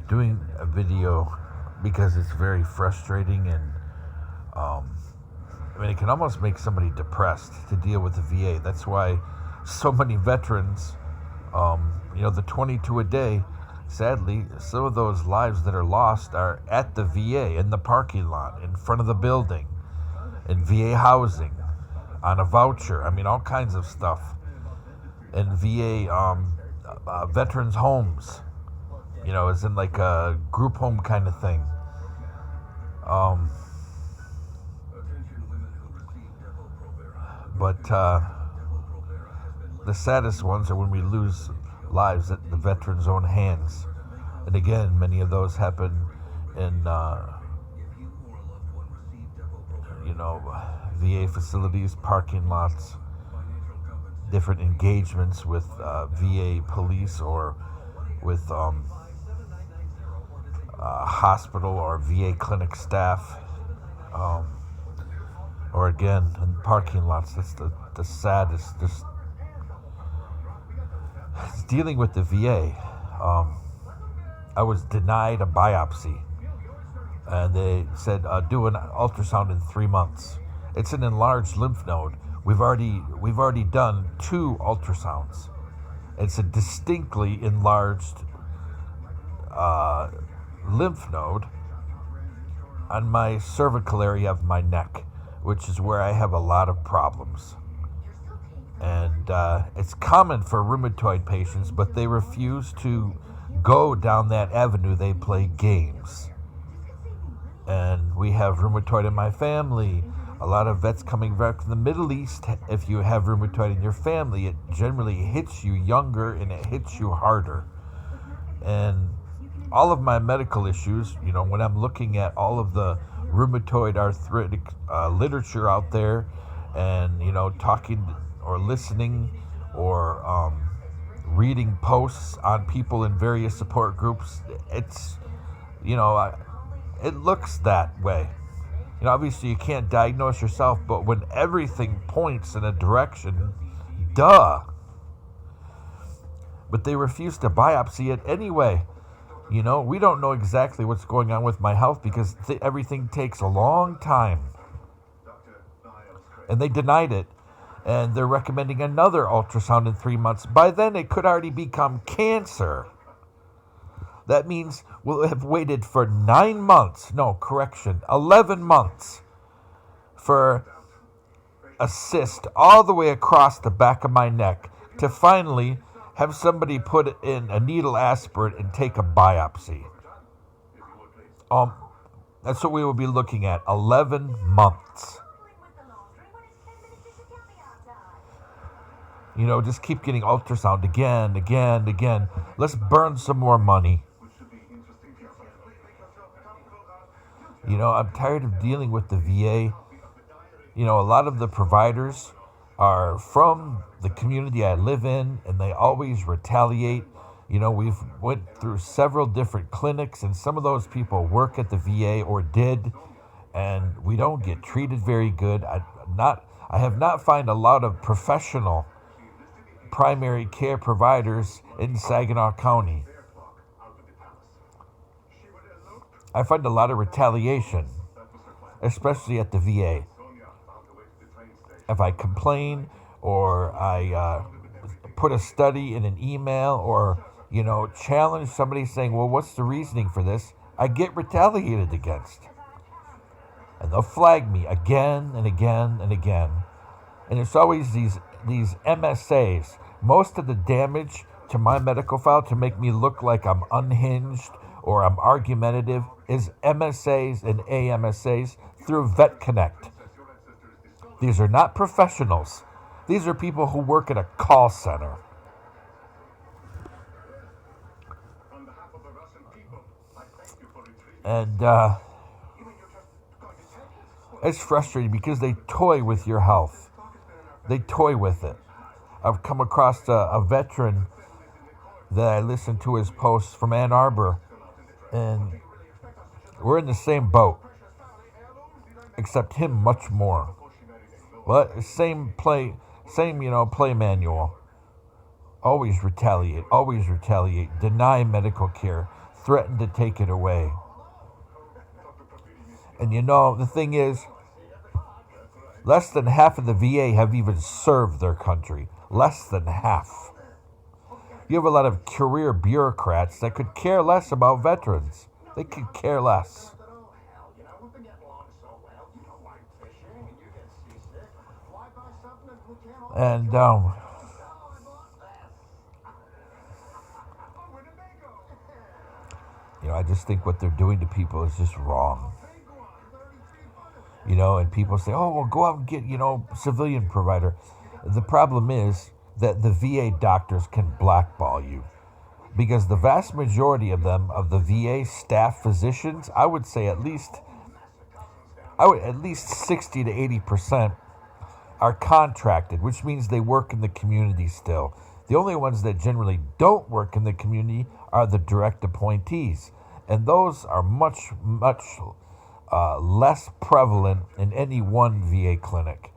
doing a video because it's very frustrating and um, I mean, it can almost make somebody depressed to deal with the VA. That's why so many veterans, the 22 a day, sadly, some of those lives that are lost are at the VA, in the parking lot, in front of the building, in VA housing, on a voucher. I mean, all kinds of stuff. In VA veterans' homes, as in like a group home kind of thing. Um, but the saddest ones are when we lose lives at the veterans' own hands. And again, many of those happen in, VA facilities, parking lots, different engagements with VA police or with hospital or VA clinic staff. Or again, in parking lots. That's the saddest. Just dealing with the VA. I was denied a biopsy, and they said do an ultrasound in 3 months. It's an enlarged lymph node. We've already done 2 ultrasounds. It's a distinctly enlarged lymph node on my cervical area of my neck, which is where I have a lot of problems. And it's common for rheumatoid patients, but they refuse to go down that avenue. They play games. And we have rheumatoid in my family. A lot of vets coming back from the Middle East, if you have rheumatoid in your family, it generally hits you younger and it hits you harder. And all of my medical issues, when I'm looking at all of the rheumatoid arthritic literature out there and, talking or listening or reading posts on people in various support groups, it's, it looks that way. Obviously you can't diagnose yourself, but when everything points in a direction, duh. But they refuse to biopsy it anyway. We don't know exactly what's going on with my health because everything takes a long time. And they denied it. And they're recommending another ultrasound in 3 months. By then, it could already become cancer. That means we'll have waited for 9 months. No, correction, 11 months for a cyst all the way across the back of my neck to finally have somebody put in a needle aspirate and take a biopsy. That's what we will be looking at, 11 months. Just keep getting ultrasound again. Let's burn some more money. I'm tired of dealing with the VA. A lot of the providers are from the community I live in, and they always retaliate. We've went through several different clinics, and some of those people work at the VA or did, and we don't get treated very good. I have not found a lot of professional primary care providers in Saginaw County. I find a lot of retaliation, especially at the VA. If I complain or I put a study in an email or, challenge somebody saying, well, what's the reasoning for this? I get retaliated against. And they'll flag me again and again and again. And it's always these MSAs. Most of the damage to my medical file to make me look like I'm unhinged or I'm argumentative is MSAs and AMSAs through VetConnect. These are not professionals. These are people who work at a call center. And it's frustrating because they toy with your health. They toy with it. I've come across a veteran that I listened to his posts from Ann Arbor, and we're in the same boat, except him much more. Well, same play manual. Always retaliate, deny medical care, threatened to take it away. And you know, the thing is, less than half of the VA have even served their country. Less than half. You have a lot of career bureaucrats that could care less about veterans. They could care less. And, you know, I just think what they're doing to people is just wrong. You know, and people say, oh, well, go out and get, you know, civilian provider. The problem is that the VA doctors can blackball you because the vast majority of them, of the VA staff physicians, I would at least 60 to 80% are contracted, which means they work in the community still. The only ones that generally don't work in the community are the direct appointees, and those are much less prevalent in any one VA clinic.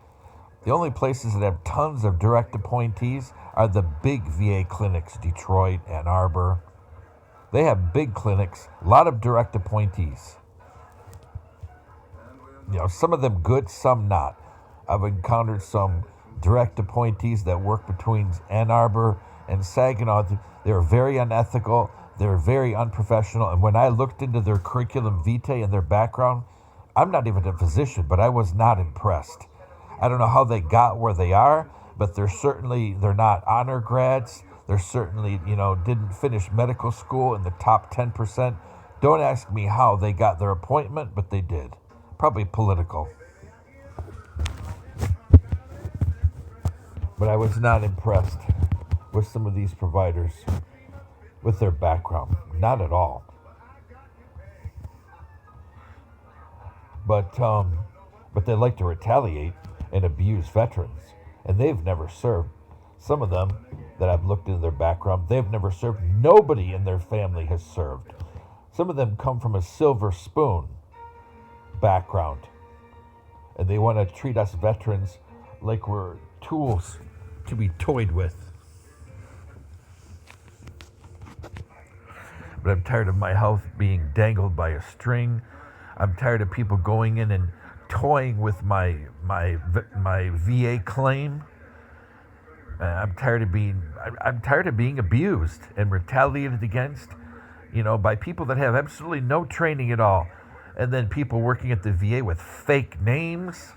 The only places that have tons of direct appointees are the big VA clinics, Detroit, Ann Arbor. They have big clinics, a lot of direct appointees. You know, some of them good, some not. I've encountered some direct appointees that work between Ann Arbor and Saginaw. They're very unethical. They're very unprofessional. And when I looked into their curriculum vitae and their background, I'm not even a physician, but I was not impressed. I don't know how they got where they are, but they're not honor grads. They're certainly, you know, didn't finish medical school in the top 10%. Don't ask me how they got their appointment, but they did. Probably political. But I was not impressed with some of these providers, with their background. Not at all. But they like to retaliate and abuse veterans. And they've never served. Some of them that I've looked into their background, they've never served. Nobody in their family has served. Some of them come from a silver spoon background. And they want to treat us veterans like we're tools to be toyed with. But I'm tired of my health being dangled by a string. I'm tired of people going in and toying with my VA claim. I'm tired of being abused and retaliated against, you know, by people that have absolutely no training at all. And then people working at the VA with fake names.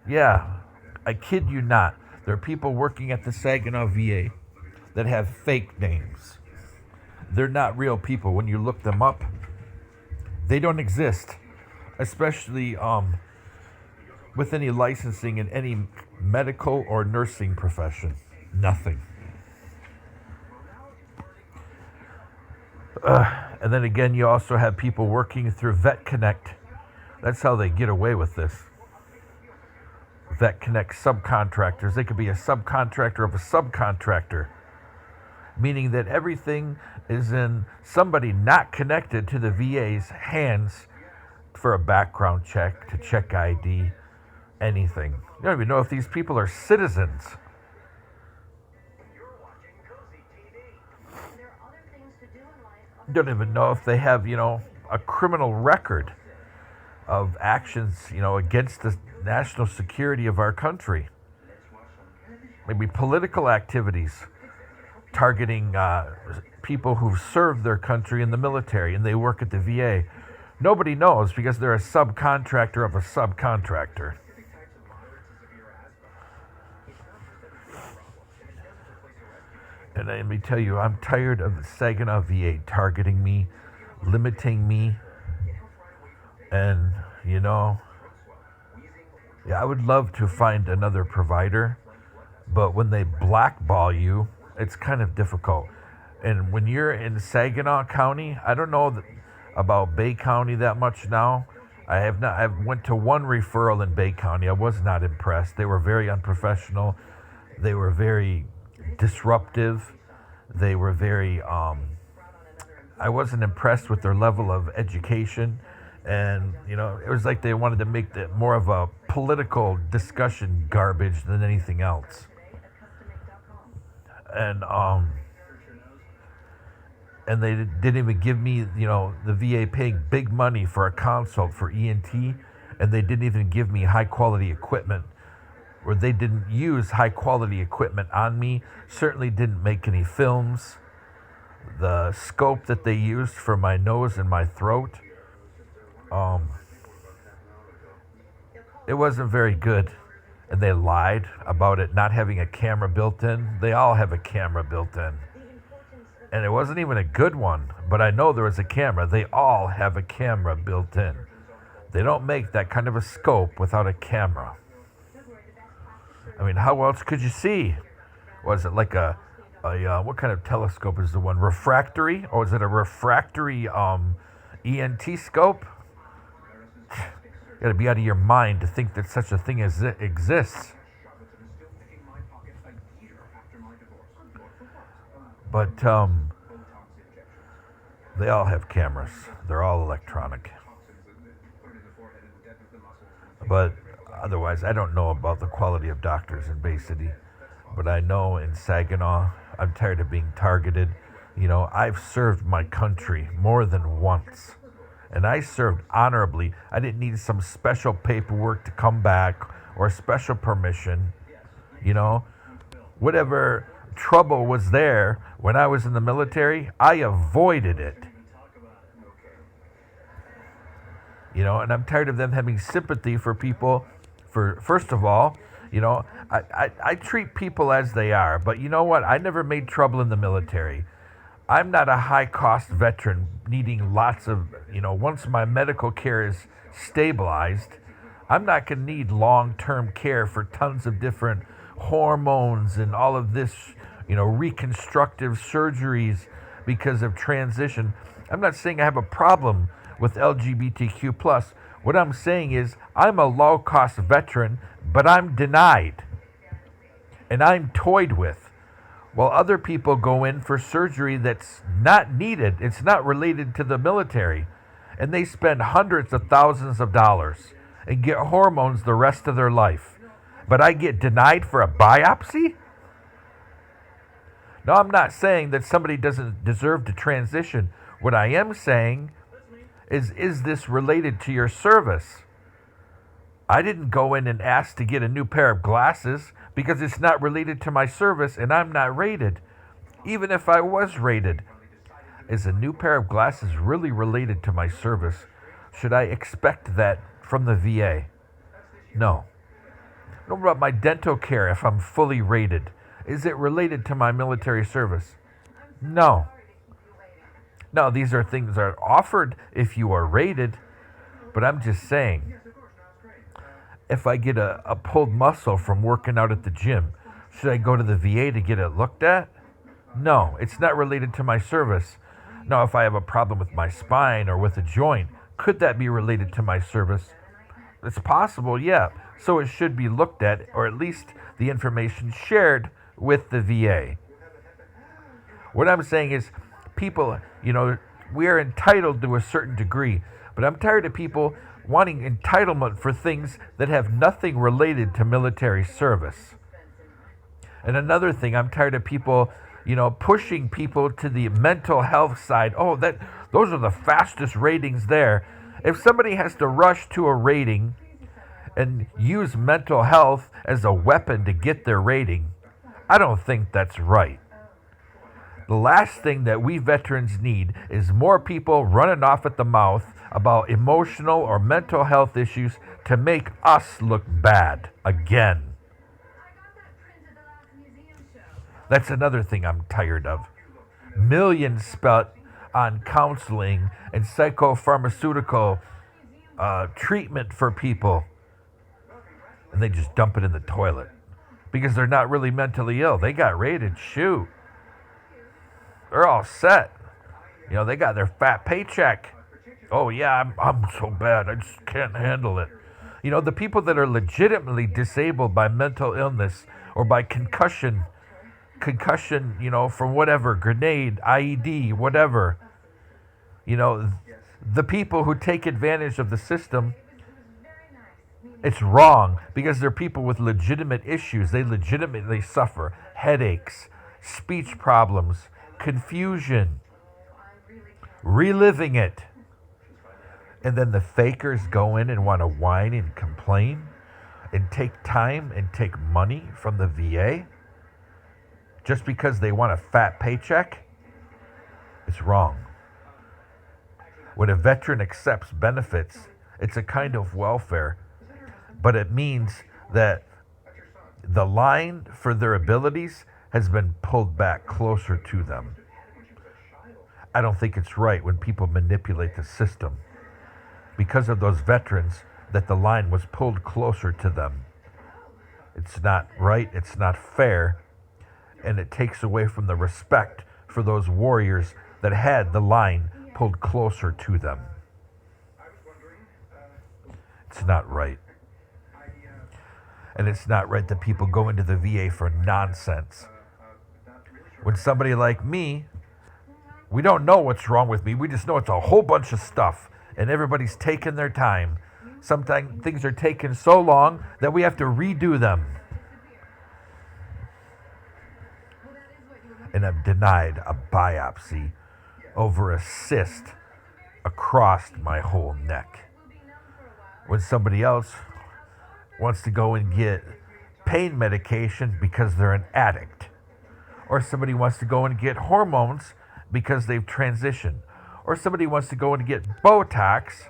Yeah, I kid you not. There are people working at the Saginaw VA that have fake names. They're not real people. When you look them up, they don't exist, especially with any licensing in any medical or nursing profession. Nothing. And then again, you also have people working through Vet Connect. That's how they get away with this. Vet Connect subcontractors. They could be a subcontractor of a subcontractor, meaning that everything is in somebody not connected to the VA's hands for a background check, to check ID, anything. You don't even know if these people are citizens. You don't even know if they have, you know, a criminal record of actions, you know, against the national security of our country. Maybe political activities targeting people who've served their country in the military and they work at the VA. Nobody knows because they're a subcontractor of a subcontractor. And let me tell you, I'm tired of the Saginaw VA targeting me, limiting me. And, you know, yeah, I would love to find another provider, but when they blackball you, it's kind of difficult. And when you're in Saginaw County, I don't know about Bay County that much now. I went to one referral in Bay County. I was not impressed. They were very unprofessional. They were very disruptive. They were very, I wasn't impressed with their level of education. And, you know, it was like they wanted to make that more of a political discussion garbage than anything else. And and they didn't even give me, the VA paying big money for a consult for ENT, and they didn't even give me high quality equipment, or they didn't use high quality equipment on me, certainly didn't make any films. The scope that they used for my nose and my throat, it wasn't very good. And they lied about it not having a camera built in. They all have a camera built in. And it wasn't even a good one, but I know there was a camera. They all have a camera built in. They don't make that kind of a scope without a camera. I mean, how else could you see? Was it like a what kind of telescope is the one? Refractory? Or is it a refractory ENT scope? You gotta be out of your mind to think that such a thing as it exists. But they all have cameras. They're all electronic. But otherwise, I don't know about the quality of doctors in Bay City. But I know in Saginaw, I'm tired of being targeted. I've served my country more than once. And I served honorably. I didn't need some special paperwork to come back or special permission. Whatever trouble was there when I was in the military, I avoided it. And I'm tired of them having sympathy for people. First of all, I treat people as they are. But you know what? I never made trouble in the military. I'm not a high-cost veteran needing lots of, once my medical care is stabilized, I'm not going to need long-term care for tons of different hormones and all of this, reconstructive surgeries because of transition. I'm not saying I have a problem with LGBTQ+. What I'm saying is I'm a low-cost veteran, but I'm denied. And I'm toyed with. While other people go in for surgery that's not needed, it's not related to the military, and they spend hundreds of thousands of dollars and get hormones the rest of their life. But I get denied for a biopsy? No, I'm not saying that somebody doesn't deserve to transition. What I am saying is this related to your service? I didn't go in and ask to get a new pair of glasses because it's not related to my service and I'm not rated. Even if I was rated, is a new pair of glasses really related to my service? Should I expect that from the VA? No. What about my dental care if I'm fully rated? Is it related to my military service? No. No, these are things that are offered if you are rated, but I'm just saying, if I get a pulled muscle from working out at the gym, should I go to the VA to get it looked at? No, it's not related to my service. Now, if I have a problem with my spine or with a joint, could that be related to my service? It's possible, yeah. So it should be looked at, or at least the information shared with the VA. What I'm saying is, people, we are entitled to a certain degree, but I'm tired of people wanting entitlement for things that have nothing related to military service. And another thing, I'm tired of people, pushing people to the mental health side. Oh, those are the fastest ratings there. If somebody has to rush to a rating and use mental health as a weapon to get their rating, I don't think that's right. The last thing that we veterans need is more people running off at the mouth about emotional or mental health issues to make us look bad again. That's another thing I'm tired of. Millions spent on counseling and psychopharmaceutical treatment for people, and they just dump it in the toilet because they're not really mentally ill. They got rated, shoot. They're all set. They got their fat paycheck. Oh yeah, I'm so bad, I just can't handle it. The people that are legitimately disabled by mental illness or by concussion, from whatever, grenade, IED, whatever. The people who take advantage of the system, it's wrong because they're people with legitimate issues. They legitimately suffer headaches, speech problems, confusion. reliving it. And then the fakers go in and want to whine and complain and take time and take money from the VA just because they want a fat paycheck. It's wrong. When a veteran accepts benefits, it's a kind of welfare, but it means that the line for their abilities has been pulled back closer to them. I don't think it's right when people manipulate the system because of those veterans that the line was pulled closer to them. It's not right, it's not fair, and it takes away from the respect for those warriors that had the line pulled closer to them. It's not right. And it's not right that people go into the VA for nonsense. When somebody like me, we don't know what's wrong with me, we just know it's a whole bunch of stuff, and everybody's taking their time. Sometimes things are taking so long that we have to redo them. And I'm denied a biopsy over a cyst across my whole neck. When somebody else wants to go and get pain medication because they're an addict, or somebody wants to go and get hormones because they've transitioned, or somebody wants to go and get Botox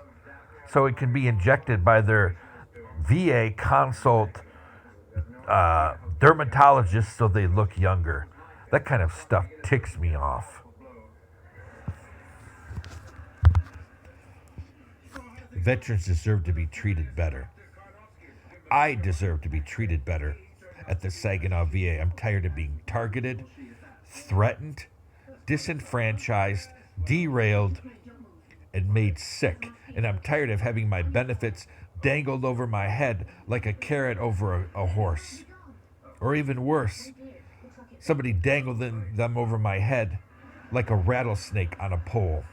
so it can be injected by their VA consult dermatologist so they look younger. That kind of stuff ticks me off. Veterans deserve to be treated better. I deserve to be treated better at the Saginaw VA. I'm tired of being targeted, threatened, disenfranchised, derailed, and made sick. And I'm tired of having my benefits dangled over my head like a carrot over a horse. Or even worse, somebody dangled them over my head like a rattlesnake on a pole.